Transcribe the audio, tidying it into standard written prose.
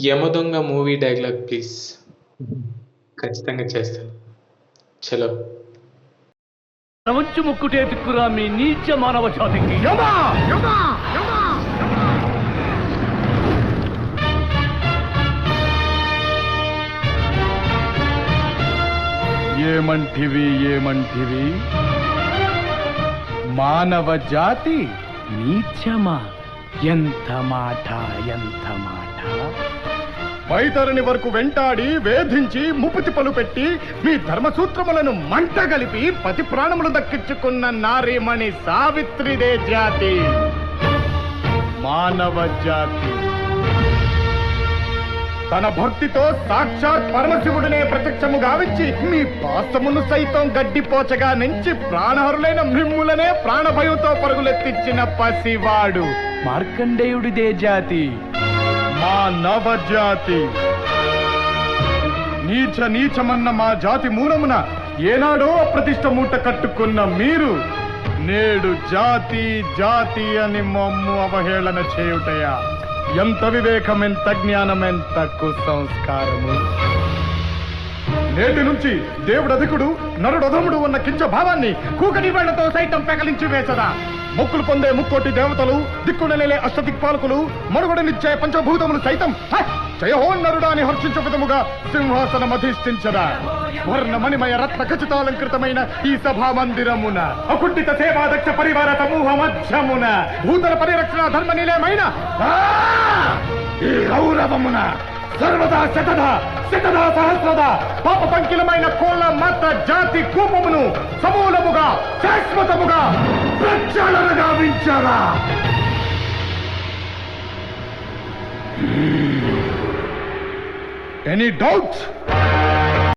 Yamadonga movie dialogue please. ఖచ్చితంగా చేస్తాను. చలో. ప్రపంచ ముక్కుటే దిక్కురా మీ నీచ మానవ జాతికి. యమా! యమా! యమా! ఏమంటివి ఏమంటివి? మానవ జాతి నీచమా? ఎంత మాట ఎంత మాట! వైతరుని వరకు వెంటాడి వేధించి ముప్పుతిప్పలు పెట్టి మీ ధర్మసూత్రములను మంట గలిపి పతి ప్రాణములు దక్కించుకున్న నారీమణి సావిత్రిదే జాతి, మానవ జాతి. తన భక్తితో సాక్షాత్ పరమశివుడినే ప్రత్యక్షము గావించి మీ పాసమును సైతం గడ్డిపోచగా నుంచి ప్రాణహరులైన మిమ్ములనే ప్రాణభయంతో పరుగులెత్తించిన పసివాడు మార్కండేయుడిదే జాతి, మా నవజాతి. నీచమన్న మా జాతి మూలమున ఏనాడో అప్రతిష్ట మూట కట్టుకున్న మీరు నేడు జాతి జాతి అని మమ్ము అవహేళన చేయుటయా? ఎంత వివేకం, ఎంత జ్ఞానం, ఎంత కుసంస్కారము! నేటి నుంచి దేవుడు అధికుడు నరుడు అధముడు ఉన్న కించ భావాన్ని కూకటి వేళ్లతో సైతం పెకలించి వేసదా? మొక్కులు పొందే ముక్కోటి దేవతలు, దిక్కునలే అష్టదిక్పాలకులు, మనుగడనిచ్చే పంచభూతములు సైతం జయహోన్నరుడా అని హర్షించే విధముగా సింహాసనం అధిష్ఠించదా? వర్ణమణిమయ రత్న ఖచ్చితాలంకృతమైన ఈ సభా మందిరమున అకుంఠిత సేవాదక్ష పరివార సమూహ మధ్యమున భూతల పరిరక్షణ ధర్మ నిలయమైన ఈ గౌరవమున సర్వదా శతదా సహస్రదా పాప పంకిలమైన కోళ్ళ మత జాతి కూపమును సమూలముగా శాశ్వతముగా ప్రక్షాళన గావించారా? Any doubts?